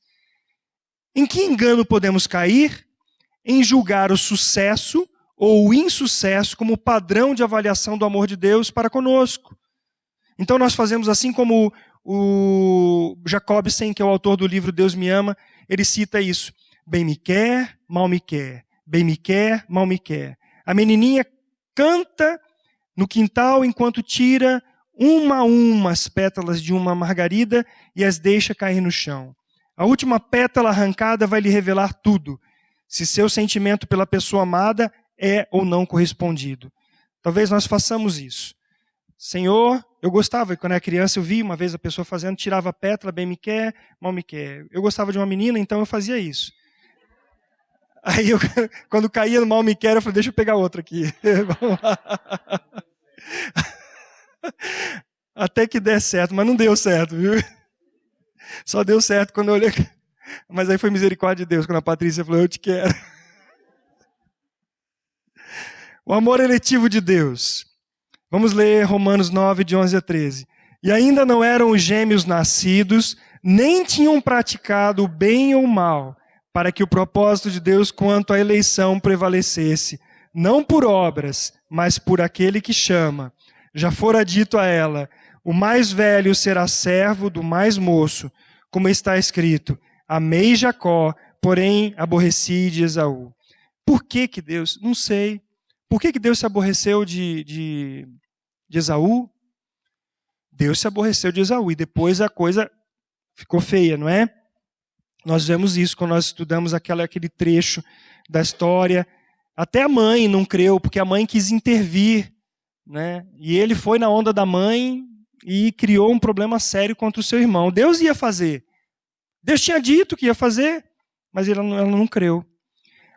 Em que engano podemos cair? Em julgar o sucesso ou o insucesso como padrão de avaliação do amor de Deus para conosco. Então nós fazemos assim como o Jacobsen, que é o autor do livro Deus me ama, ele cita isso: bem me quer, mal me quer, bem me quer, mal me quer. A menininha canta no quintal enquanto tira uma a uma as pétalas de uma margarida e as deixa cair no chão. A última pétala arrancada vai lhe revelar tudo, se seu sentimento pela pessoa amada é ou não correspondido. Talvez nós façamos isso. Senhor, eu gostava, quando era criança, eu vi uma vez a pessoa fazendo, tirava a pétala, bem me quer, mal me quer. Eu gostava de uma menina, então eu fazia isso. Aí, quando caía no mal me quer, eu falei: deixa eu pegar outra aqui. Vamos lá. Até que der certo, mas não deu certo, viu? Só deu certo quando eu olhei. Mas aí foi misericórdia de Deus, quando a Patrícia falou: eu te quero. O amor eletivo de Deus. Vamos ler Romanos 9, de 11 a 13. E ainda não eram os gêmeos nascidos, nem tinham praticado o bem ou o mal, para que o propósito de Deus quanto à eleição prevalecesse, não por obras, mas por aquele que chama. Já fora dito a ela: o mais velho será servo do mais moço, como está escrito: amei Jacó, porém aborreci de Esaú. Por que Deus? Não sei. Por que Deus se aborreceu de Esaú? Deus se aborreceu de Esaú e depois a coisa ficou feia, não é? Nós vemos isso quando nós estudamos aquele trecho da história. Até a mãe não creu, porque a mãe quis intervir, né? E ele foi na onda da mãe e criou um problema sério contra o seu irmão. Deus ia fazer. Deus tinha dito que ia fazer, mas ela não creu.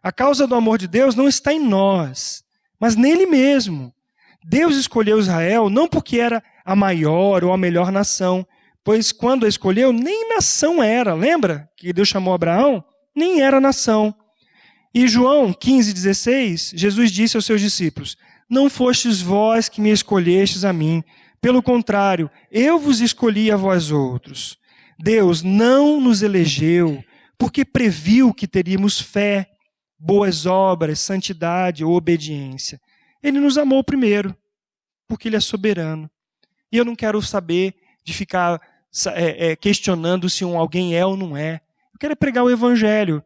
A causa do amor de Deus não está em nós, mas nele mesmo. Deus escolheu Israel não porque era a maior ou a melhor nação, pois quando a escolheu, nem nação era. Lembra que Deus chamou Abraão? Nem era nação. E João 15,16, Jesus disse aos seus discípulos: não fostes vós que me escolhestes a mim, pelo contrário, eu vos escolhi a vós outros. Deus não nos elegeu porque previu que teríamos fé, boas obras, santidade ou obediência. Ele nos amou primeiro, porque Ele é soberano. E eu não quero saber de ficar questionando se alguém é ou não é. Eu quero pregar o Evangelho.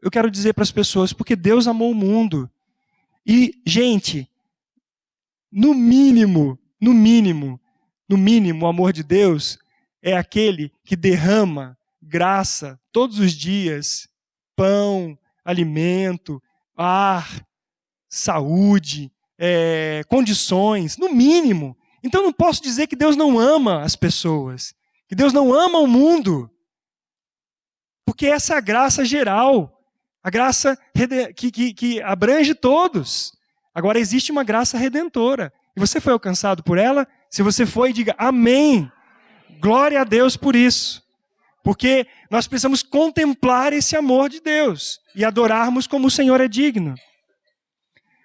Eu quero dizer para as pessoas, porque Deus amou o mundo. E, gente, no mínimo, o amor de Deus é aquele que derrama graça todos os dias, pão, alimento, ar, saúde, condições, no mínimo. Então não posso dizer que Deus não ama as pessoas, que Deus não ama o mundo, porque essa é a graça geral, a graça que abrange todos. Agora existe uma graça redentora, e você foi alcançado por ela? Se você foi, diga amém. Glória a Deus por isso. Porque nós precisamos contemplar esse amor de Deus e adorarmos como o Senhor é digno.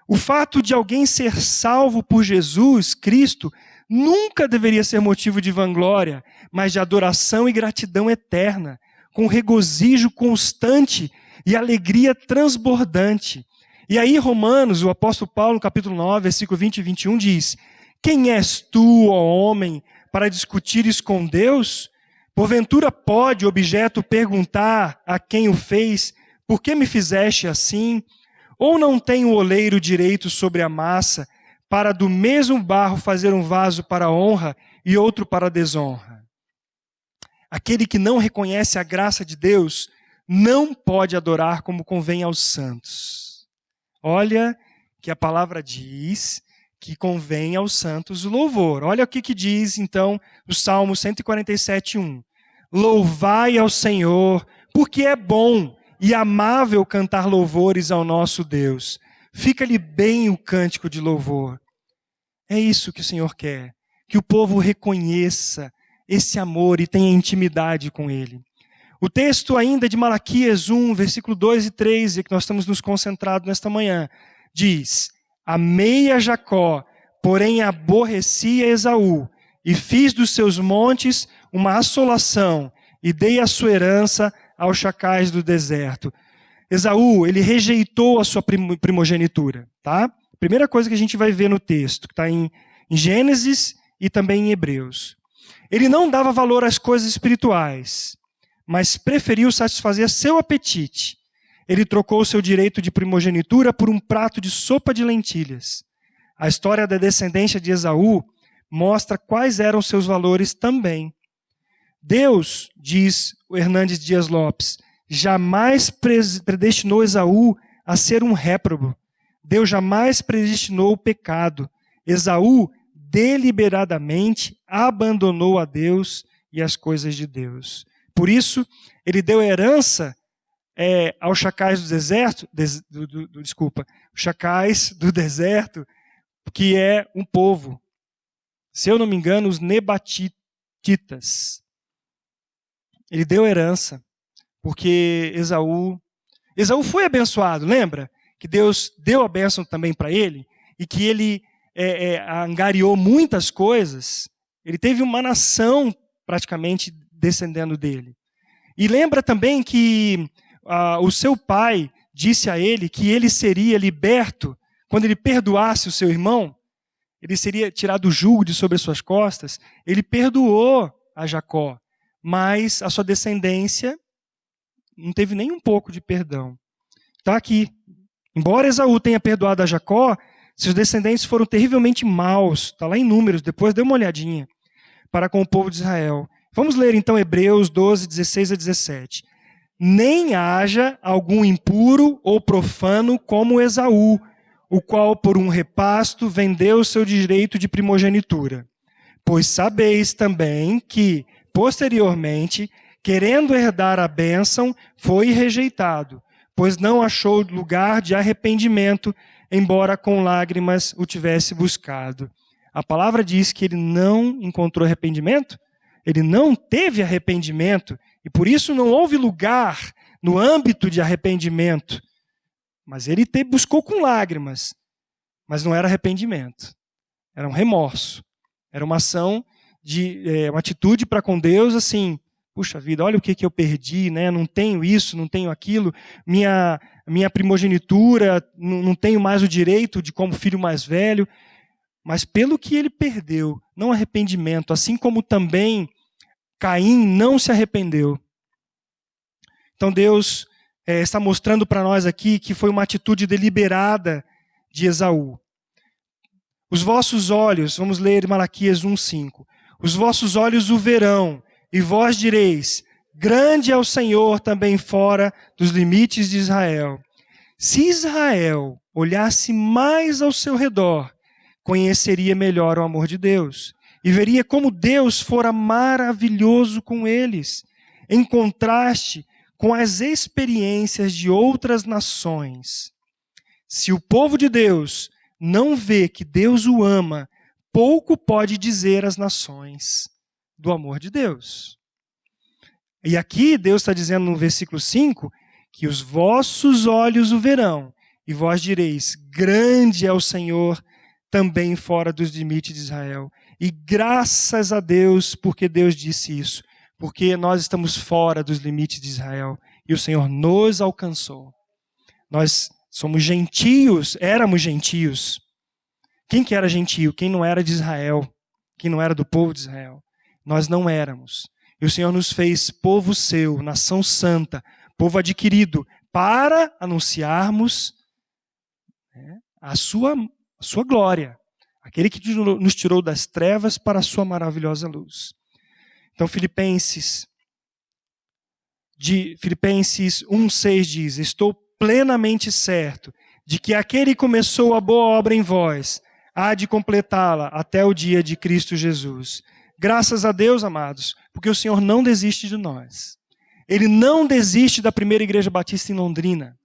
O fato de alguém ser salvo por Jesus Cristo nunca deveria ser motivo de vanglória, mas de adoração e gratidão eterna, com regozijo constante e alegria transbordante. E aí Romanos, o apóstolo Paulo, no capítulo 9, versículo 20 e 21, diz: quem és tu, ó homem, para discutires com Deus? Porventura pode o objeto perguntar a quem o fez: por que me fizeste assim? Ou não tem o oleiro direito sobre a massa, para do mesmo barro fazer um vaso para honra e outro para desonra? Aquele que não reconhece a graça de Deus não pode adorar como convém aos santos. Olha que a palavra diz que convém aos santos o louvor. Olha o que diz, então, o Salmo 147:1. Louvai ao Senhor, porque é bom e amável cantar louvores ao nosso Deus. Fica-lhe bem o cântico de louvor. É isso que o Senhor quer, que o povo reconheça esse amor e tenha intimidade com Ele. O texto ainda de Malaquias 1, versículo 2 e 3, que nós estamos nos concentrados nesta manhã, diz: amei a Jacó, porém aborreci a Esaú, e fiz dos seus montes uma assolação, e dei a sua herança aos chacais do deserto. Esaú, ele rejeitou a sua primogenitura, tá? Primeira coisa que a gente vai ver no texto, que está em Gênesis e também em Hebreus. Ele não dava valor às coisas espirituais, mas preferiu satisfazer seu apetite. Ele trocou o seu direito de primogenitura por um prato de sopa de lentilhas. A história da descendência de Esaú mostra quais eram seus valores também. Deus, diz o Hernandes Dias Lopes, jamais predestinou Esaú a ser um réprobo. Deus jamais predestinou o pecado. Esaú deliberadamente abandonou a Deus e as coisas de Deus. Por isso, ele deu herança aos chacais do deserto, chacais do deserto, que é um povo, se eu não me engano, os Nebatitas. Ele deu herança, porque Esaú foi abençoado, lembra? Que Deus deu a bênção também para ele, e que ele angariou muitas coisas. Ele teve uma nação praticamente descendendo dele. E lembra também que o seu pai disse a ele que ele seria liberto quando ele perdoasse o seu irmão. Ele seria tirado o jugo de sobre as suas costas. Ele perdoou a Jacó, mas a sua descendência não teve nem um pouco de perdão. Está aqui. Embora Esaú tenha perdoado a Jacó, seus descendentes foram terrivelmente maus. Está lá em Números, depois dê uma olhadinha, para com o povo de Israel. Vamos ler então Hebreus 12, 16 a 17. nem haja algum impuro ou profano como Esaú, o qual por um repasto vendeu o seu direito de primogenitura. Pois sabeis também que, posteriormente, querendo herdar a bênção, foi rejeitado, pois não achou lugar de arrependimento, embora com lágrimas o tivesse buscado. A palavra diz que ele não encontrou arrependimento, ele não teve arrependimento, e por isso não houve lugar no âmbito de arrependimento. Mas ele buscou com lágrimas, mas não era arrependimento, era um remorso, era uma ação, uma atitude para com Deus, assim, puxa vida, olha o que eu perdi, né? Não tenho isso, não tenho aquilo, minha primogenitura, não tenho mais o direito de como filho mais velho, mas pelo que ele perdeu, não arrependimento, assim como também Caim não se arrependeu. Então Deus está mostrando para nós aqui que foi uma atitude deliberada de Esaú. Os vossos olhos, vamos ler Malaquias 1:5. Os vossos olhos o verão, e vós direis, grande é o Senhor também fora dos limites de Israel. Se Israel olhasse mais ao seu redor, conheceria melhor o amor de Deus, e veria como Deus fora maravilhoso com eles, em contraste com as experiências de outras nações. Se o povo de Deus não vê que Deus o ama, pouco pode dizer às nações do amor de Deus. E aqui Deus está dizendo no versículo 5, que os vossos olhos o verão, e vós direis, grande é o Senhor também fora dos limites de Israel. E graças a Deus, porque Deus disse isso, porque nós estamos fora dos limites de Israel, e o Senhor nos alcançou. Nós somos gentios, éramos gentios. Quem que era gentio? Quem não era de Israel, quem não era do povo de Israel. Nós não éramos. E o Senhor nos fez povo seu, nação santa, povo adquirido, para anunciarmos a sua glória. Aquele que nos tirou das trevas para a sua maravilhosa luz. Então Filipenses 1:6 diz, estou plenamente certo de que aquele que começou a boa obra em vós, há de completá-la até o dia de Cristo Jesus. Graças a Deus, amados, porque o Senhor não desiste de nós. Ele não desiste da primeira igreja batista em Londrina.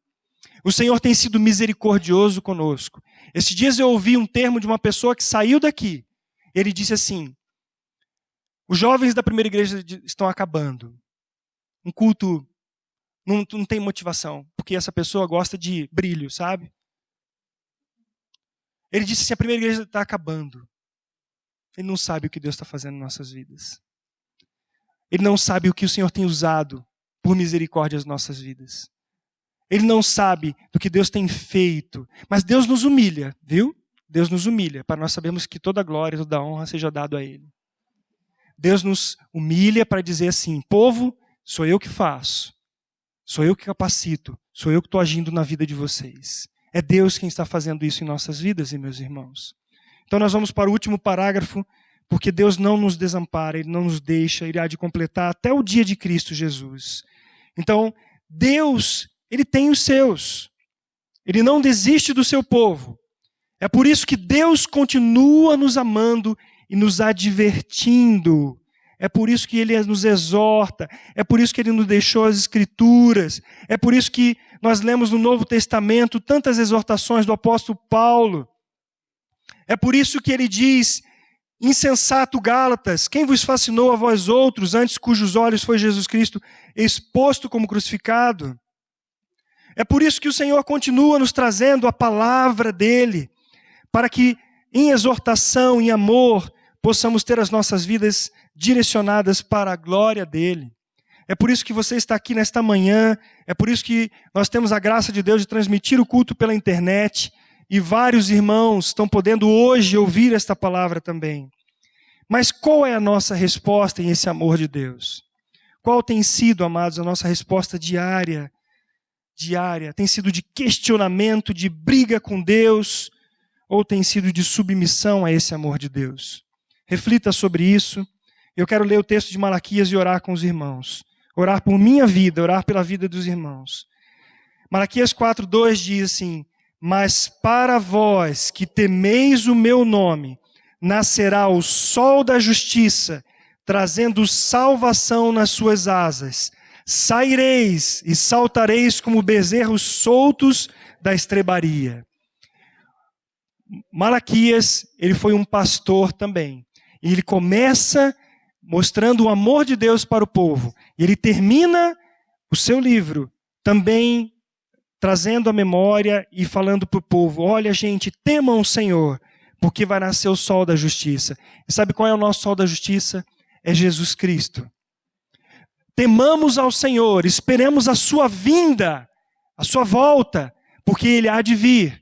O Senhor tem sido misericordioso conosco. Esses dias eu ouvi um termo de uma pessoa que saiu daqui. Ele disse assim, os jovens da primeira igreja estão acabando. Um culto não tem motivação, porque essa pessoa gosta de brilho, sabe? Ele disse assim, a primeira igreja está acabando. Ele não sabe o que Deus está fazendo em nossas vidas. Ele não sabe o que o Senhor tem usado por misericórdia as nossas vidas. Ele não sabe do que Deus tem feito. Mas Deus nos humilha, viu? Deus nos humilha, para nós sabermos que toda a glória, toda a honra seja dado a Ele. Deus nos humilha para dizer assim, povo, sou eu que faço. Sou eu que capacito. Sou eu que estou agindo na vida de vocês. É Deus quem está fazendo isso em nossas vidas, e meus irmãos. Então nós vamos para o último parágrafo, porque Deus não nos desampara, Ele não nos deixa, Ele há de completar até o dia de Cristo Jesus. Então, Deus, Ele tem os seus. Ele não desiste do seu povo. É por isso que Deus continua nos amando e nos advertindo. É por isso que Ele nos exorta. É por isso que Ele nos deixou as Escrituras. É por isso que nós lemos no Novo Testamento tantas exortações do apóstolo Paulo. É por isso que Ele diz, insensato Gálatas, quem vos fascinou a vós outros, antes cujos olhos foi Jesus Cristo exposto como crucificado? É por isso que o Senhor continua nos trazendo a palavra dEle, para que em exortação, em amor, possamos ter as nossas vidas direcionadas para a glória dEle. É por isso que você está aqui nesta manhã, é por isso que nós temos a graça de Deus de transmitir o culto pela internet, e vários irmãos estão podendo hoje ouvir esta palavra também. Mas qual é a nossa resposta em esse amor de Deus? Qual tem sido, amados, a nossa resposta diária? Tem sido de questionamento, de briga com Deus, ou tem sido de submissão a esse amor de Deus? Reflita sobre isso. Eu quero ler o texto de Malaquias e orar com os irmãos. orar por minha vida, orar pela vida dos irmãos. Malaquias 4:2 diz assim: mas para vós que temeis o meu nome, nascerá o sol da justiça, trazendo salvação nas suas asas. Saireis e saltareis como bezerros soltos da estrebaria. Malaquias, ele foi um pastor também. E ele começa mostrando o amor de Deus para o povo. E ele termina o seu livro também trazendo a memória e falando para o povo: olha, gente, temam o Senhor, porque vai nascer o sol da justiça. E sabe qual é o nosso sol da justiça? É Jesus Cristo. Temamos ao Senhor, esperemos a sua vinda, a sua volta, porque Ele há de vir.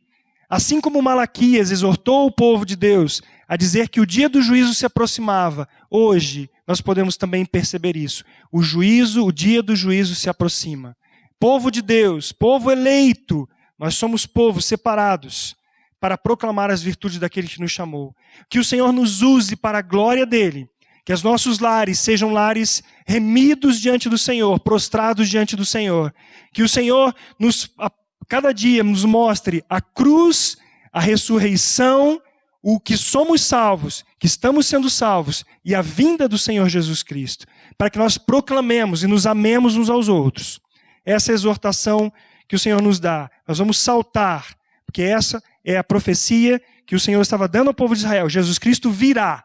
Assim como Malaquias exortou o povo de Deus a dizer que o dia do juízo se aproximava, hoje nós podemos também perceber isso. O dia do juízo se aproxima. Povo de Deus, povo eleito, nós somos povos separados para proclamar as virtudes daquele que nos chamou. Que o Senhor nos use para a glória dEle. Que os nossos lares sejam lares remidos diante do Senhor, prostrados diante do Senhor. Que o Senhor, cada dia, nos mostre a cruz, a ressurreição, o que somos salvos, que estamos sendo salvos, e a vinda do Senhor Jesus Cristo. Para que nós proclamemos e nos amemos uns aos outros. Essa é a exortação que o Senhor nos dá. Nós vamos saltar, porque essa é a profecia que o Senhor estava dando ao povo de Israel. Jesus Cristo virá.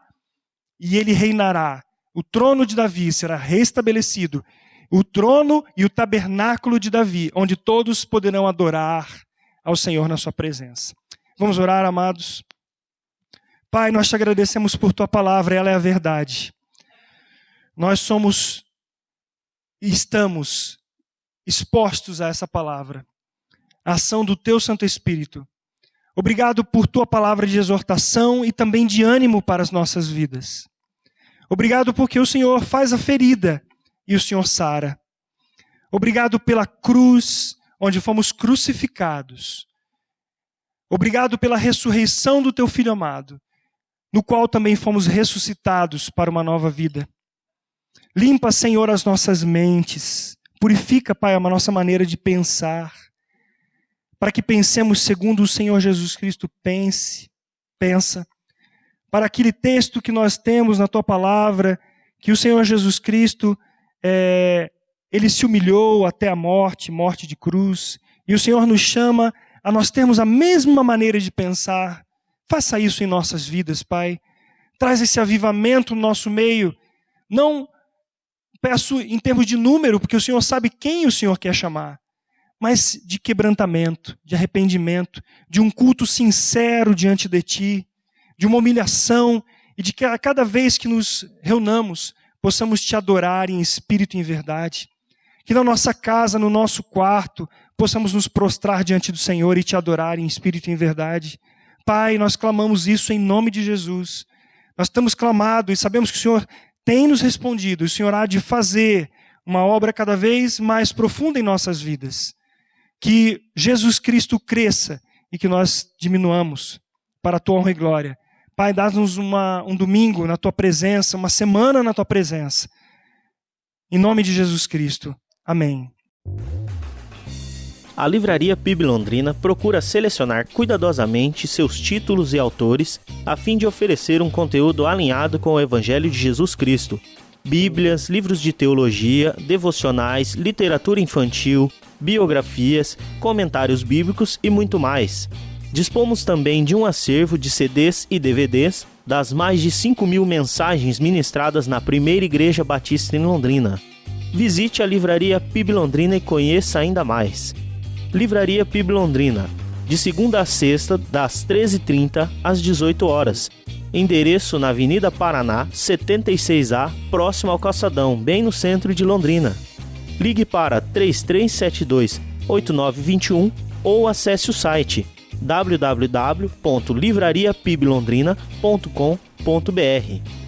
E ele reinará. O trono de Davi será restabelecido. O trono e o tabernáculo de Davi, onde todos poderão adorar ao Senhor na sua presença. Vamos orar, amados? Pai, nós te agradecemos por tua palavra, ela é a verdade. Nós somos e estamos expostos a essa palavra, a ação do teu Santo Espírito. Obrigado por tua palavra de exortação e também de ânimo para as nossas vidas. Obrigado porque o Senhor faz a ferida e o Senhor sara. Obrigado pela cruz, onde fomos crucificados. Obrigado pela ressurreição do teu Filho amado, no qual também fomos ressuscitados para uma nova vida. Limpa, Senhor, as nossas mentes. Purifica, Pai, a nossa maneira de pensar, para que pensemos segundo o Senhor Jesus Cristo pensa. Para aquele texto que nós temos na tua palavra, que o Senhor Jesus Cristo, ele se humilhou até a morte de cruz, e o Senhor nos chama a nós termos a mesma maneira de pensar. Faça isso em nossas vidas, Pai. Traz esse avivamento no nosso meio. Não peço em termos de número, porque o Senhor sabe quem o Senhor quer chamar, mas de quebrantamento, de arrependimento, de um culto sincero diante de Ti, de uma humilhação, e de que a cada vez que nos reunamos, possamos Te adorar em espírito e em verdade. Que na nossa casa, no nosso quarto, possamos nos prostrar diante do Senhor e Te adorar em espírito e em verdade. Pai, nós clamamos isso em nome de Jesus. Nós temos clamado e sabemos que o Senhor tem nos respondido. O Senhor há de fazer uma obra cada vez mais profunda em nossas vidas. Que Jesus Cristo cresça e que nós diminuamos para a Tua honra e glória. Pai, dá-nos um domingo na Tua presença, uma semana na Tua presença. Em nome de Jesus Cristo. Amém. A Livraria PIB Londrina procura selecionar cuidadosamente seus títulos e autores a fim de oferecer um conteúdo alinhado com o Evangelho de Jesus Cristo. Bíblias, livros de teologia, devocionais, literatura infantil, biografias, comentários bíblicos e muito mais. Dispomos também de um acervo de CDs e DVDs das mais de 5.000 mensagens ministradas na Primeira Igreja Batista em Londrina. Visite a Livraria PIB Londrina e conheça ainda mais. Livraria PIB Londrina, de segunda a sexta, das 13h30 às 18h. Endereço na Avenida Paraná, 76A, próximo ao Calçadão, bem no centro de Londrina. Ligue para 3372-8921 ou acesse o site www.livrariapiblondrina.com.br.